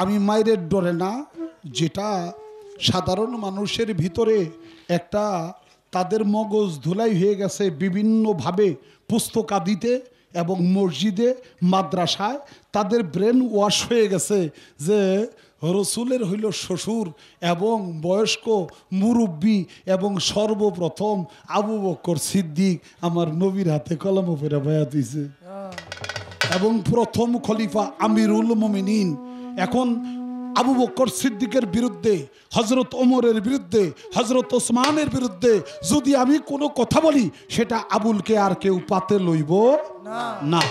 আমি মায়ের ডরে না, যেটা সাধারণ মানুষের ভিতরে একটা তাদের মগজ ধুলাই হয়ে গেছে বিভিন্নভাবে পুস্তকাদিতে এবং মসজিদে মাদ্রাসায় তাদের ব্রেন ওয়াশ হয়ে গেছে যে রসুলের হইল শ্বশুর এবং বয়স্ক মুরব্বী এবং সর্বপ্রথম আবু বকর সিদ্দিক আমার নবীর হাতে কলম ফেরা বায়াত হইছে এবং প্রথম খলিফা আমিরুল মুমিনিন। এখন আবু বকর সিদ্দিকের বিরুদ্ধে, হজরত ওমরের বিরুদ্ধে, হজরত ওসমানের বিরুদ্ধে যদি আমি কোনো কথা বলি, সেটা আবুলকে আর কেউ পাতে লইব না,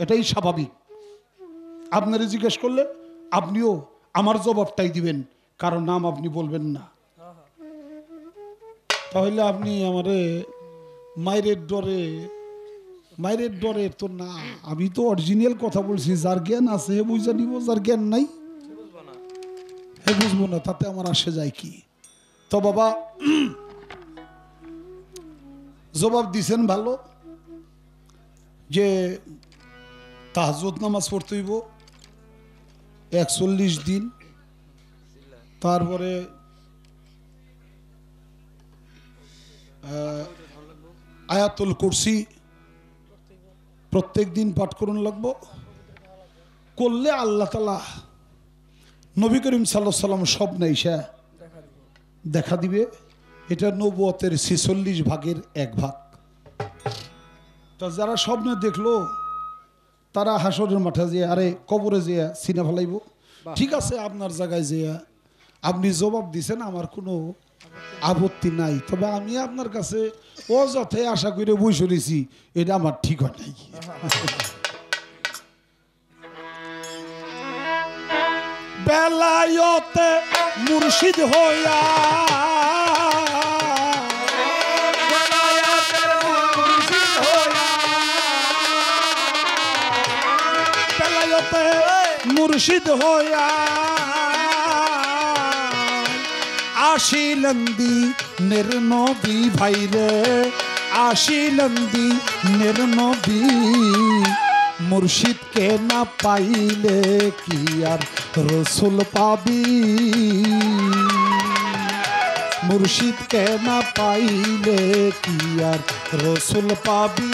এটাই স্বাভাবিক। আপনারে জিজ্ঞেস করলে আপনিও আমার জবাবটাই দিবেন, কারণ নাম আপনি বলবেন না। তাহলে আপনি আমারে মায়ের ডরে তো না, আমি তো অরিজিনাল কথা বলছি। যার জ্ঞান আছে হে বুঝা নিব, যার জ্ঞান নাই হে বুঝবো না, তাতে আমার আসে যায় কি। তো বাবা জবাব দিছেন ভালো যে তাহাজ্জুদ নামাজ পড়তে হইব 41 দিন, তারপরে আয়াতুল কুরসি প্রত্যেক দিন পাঠ করুন লাগবো। করলে আল্লাহ তাআলা নবী করিম সাল্লাল্লাহু আলাইহি সাল্লাম স্বপ্নে এসে দেখা দিবে। এটা নবুয়তের 46 ভাগের 1 ভাগ। তো যারা স্বপ্নে দেখলো তারা হাসরের মাঠে যেয়ে আরে কবরে যেয়ে সিনা ফেলাইব। ঠিক আছে, আপনার জায়গায় যেয়ে আপনি জবাব দিছেন, আমার কোনো আপত্তি নাই। তবে আমি আপনার কাছে অযথায় আশা করে বসে রয়েছি, এটা আমার ঠিক হয় নাই। বেলায়তে মুর্শিদ হইয়া বেলায়তে মুর্শিদ হইয়া আসিলেন দিনের নবী ভাইরে, আসিলেন দিনের নবী। মুর্শিদকে না পাইলে কি আর রসুল পাবি, মুর্শিদকে না পাইলে কি আর রসুল পাবি।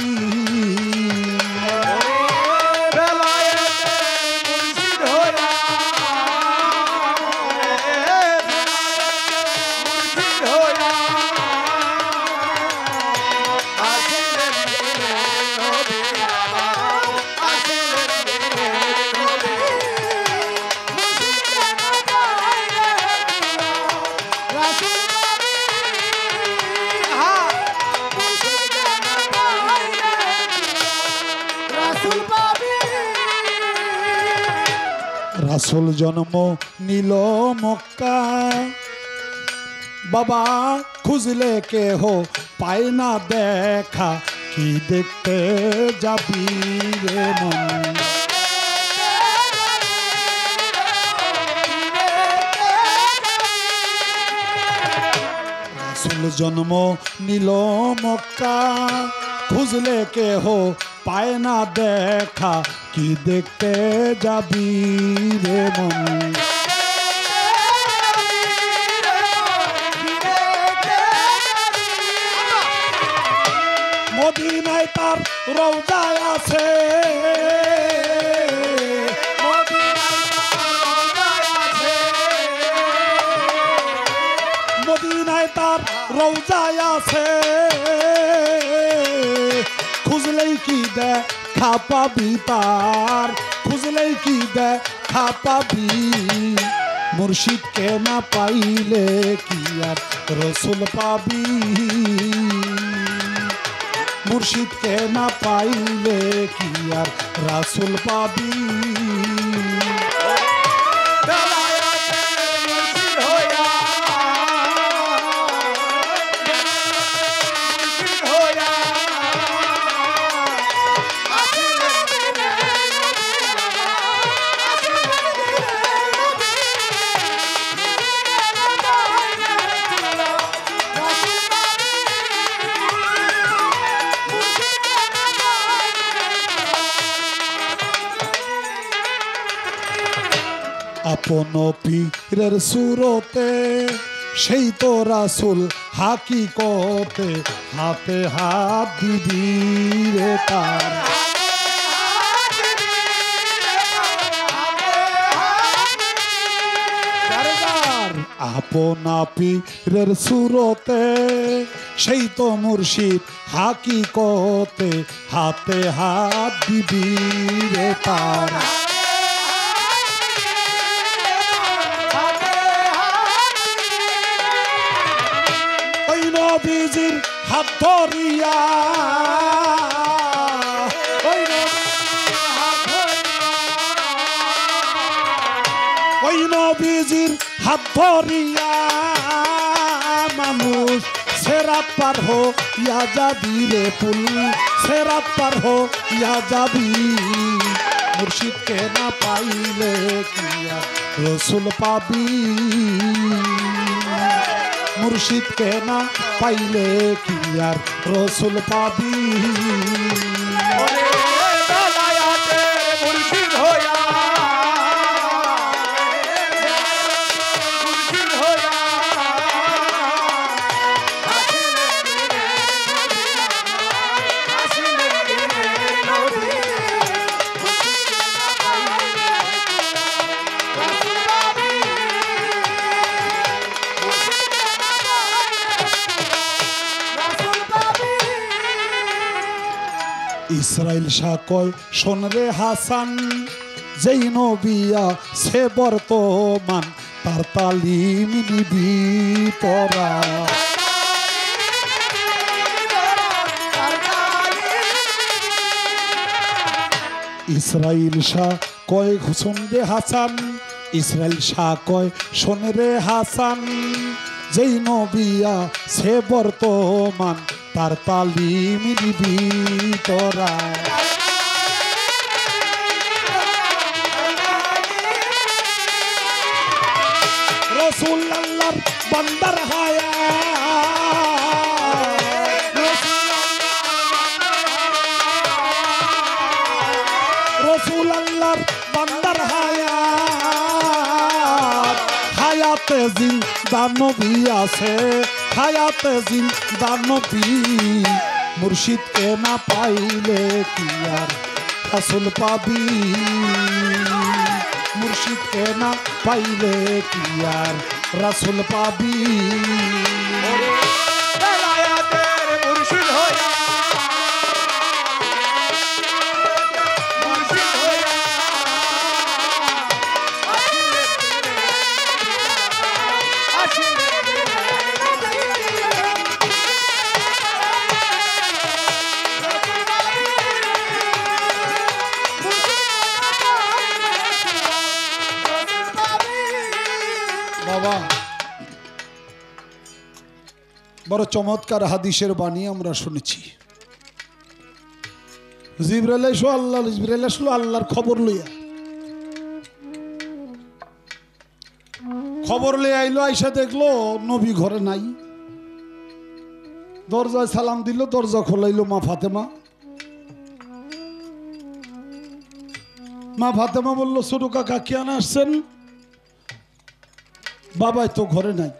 রাসূল জন্ম নিল মক্কা, বাবা খুঁজলে কেহ পায় না দেখা, কি দেখতে যাবি রে মন। রাসূল জন্ম নিল মক্কা, খুঁজলে কেহ পায় না দেখা, কি দেখতে যাবি রে মন। মদিনায় তার রওজায় আছে, মদিনায় তার রওজায় আছে, খুঁজলেই কি দেখা পাবি তার, খুঁজলেই কি দেখা পাবি। মুর্শিদকে না পাইলে কি আর রসুল পাবি, মুর্শিদকে না পাইলে কি আর রাসূল পাবি। আপন পীরের সুরতে সেই তো রাসূল হাকিকতে হাতে হাত দিবি রে তার আপন পীরের সুরতে সেই তো মুর্শিদ হাকিকতে হাতে হাত দিবি রে তার ওই নবীজির হাত ধরিয়া ওই নবীজির হাত ধরিয়া মানুষ সেরাত পার হইয়া যাবি রে পুল সেরাত পার হইয়া যাবি মুর্শিদকে না পাইলে কি আর রসুল পাবি মুর্শিদকে না পাইলে কি আর রসুল পাবি মুর্শিদ হইয়া ইসরাইল শাহ কয় শোন রে হাসান যেই নবিয়া সে বর্তমান তার তালিম নিবি তোরা ইসরাইল শাহ কয় শোন রে হাসান ইসরাইল শাহ কয় শোন রে হাসান যেই নবিয়া সে বর্তমান তার তালিম নিবি তোরা রসুল আল্লাহর বান্দার হায়া রসুল আল্লাহর বান্দার হায়া হায়াতে জিন্দা নবী আছে হায়াতে জিন্দা নবী মুর্শিদকে না পাইলে কি আর রাসূল পাবি মুর্শিদকে না পাইলে কি আর রাসূল পাবি মুর্শিদ হইয়া বাবা বড় চমৎকার হাদিসের বাণী আমরা শুনেছি জিবরাইল আসলো আল্লাহর খবর লইয়া আইলো আইসা দেখলো নবী ঘরে নাই দরজায় সালাম দিল দরজা খোলাইলো মা ফাতেমা বলল ছোট কাকা কেন আসছেন বাবাই তো ঘরে নাই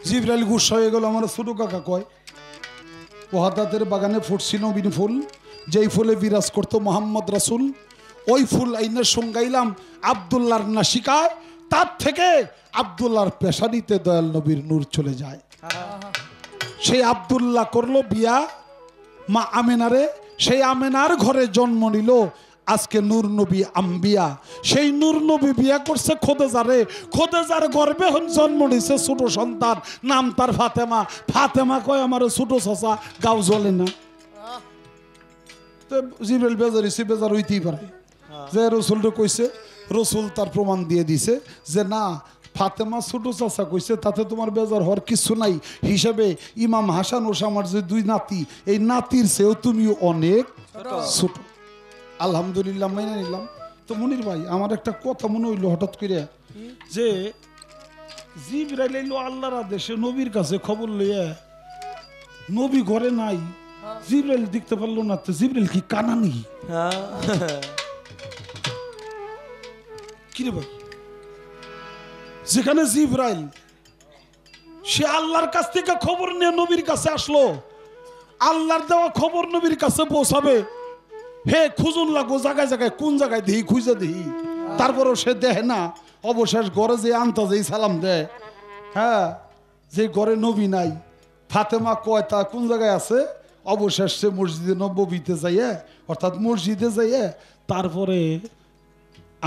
জিবরাইল গুসা হয়ে গেল আমার ছোট কাকা কয় ওহাদাতের বাগানে ফুটছি নবীন ফুল যেই ফুলে বিরাজ করতো মোহাম্মদ রাসূল ওই ফুল আইনের সঙ্গাইলাম আব্দুল্লাহর নাসিকায় তার থেকে আব্দুল্লাহর পেশানিতে দয়াল নবীর নূর চলে যায় সেই আব্দুল্লাহ করলো বিয়া মা আমেনারে সেই আমেনার ঘরে জন্ম নিল আজকে নূর নবী আম্বিয়া সেই নূর নবী বিয়া করছে খোদেজার গর্ভে জন্ম নিছে ছোট সন্তান নাম তার ফাতেমা কয় আমার ছোট চাচা গাও জ্বলে না জিবরাইল বেজার হইতেই পারে যে রসুলটা কইছে রসুল তার প্রমাণ দিয়ে দিছে যে না ফাতেমা ছোট চাচা কইছে তাতে তোমার বেজার হওয়ার কিছু নাই হিসাবে ইমাম হাসান ওসামার যে দুই নাতি এই নাতির চেয়েও তুমি অনেক ছোট আলহামদুলিল্লাহ মেনে নিলাম তো মনির ভাই আমার একটা কথা মনে হইলো হঠাৎ করে যে জিবরাইল এলো আল্লাহর আদেশে নবীর কাছে খবর লইয়া নবী ঘরে নাই জিবরাইল দেখতে পারলো না তো জিবরাইল কি কানা নাকি কি রে ভাই, যেখানে জিবরাইল সে আল্লাহর কাছ থেকে খবর নিয়ে নবীর কাছে আসলো, আল্লাহর দেওয়া খবর নবীর কাছে পৌঁছাবে, হে খুঁজুন লাগো জায়গায় জায়গায়, কোন জায়গায় দিই খুঁজে দিই, তারপরেও সে দেয় না। অবশেষ ঘরে যে আনতা যেই সালাম দেয়, হ্যাঁ, যে ঘরে নবী নাই, ফাতেমা কয় তা কোন জায়গায় আছে, অবশেষ সে মসজিদে নববীতে যাইয়ে, অর্থাৎ মসজিদে যাইয়ে তারপরে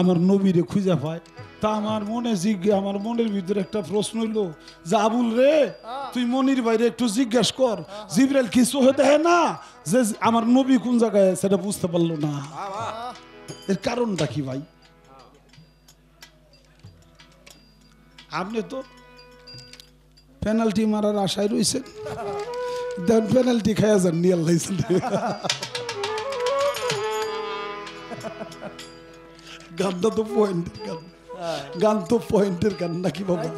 আমার নবীরে খুঁজে পায়। তা আমার আমার মনের ভিতরে একটা প্রশ্ন হইলো যে আবুল রে, তুই মনির বাইরে একটু জিজ্ঞেস কর, জিবরাইল কিছু হয়ে দেখে না যে আমার নবী কোন জায়গায়, সেটা বুঝতে পারলো না। এর কারণটা কি ভাই? আপনি তো পেনাল্টি মারার আশায় রয়েছেন, দেন পেনাল্টি খাইয়া যান নিয়ে লাইছেন। গানটা তো পয়েন্টের গান, গান তো পয়েন্টের গান নাকি বাবা,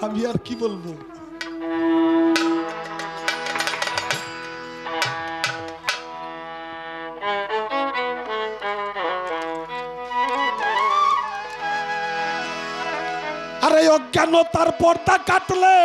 আমি আর কি বলবো। আরে অজ্ঞানতার পর্দা কাটলে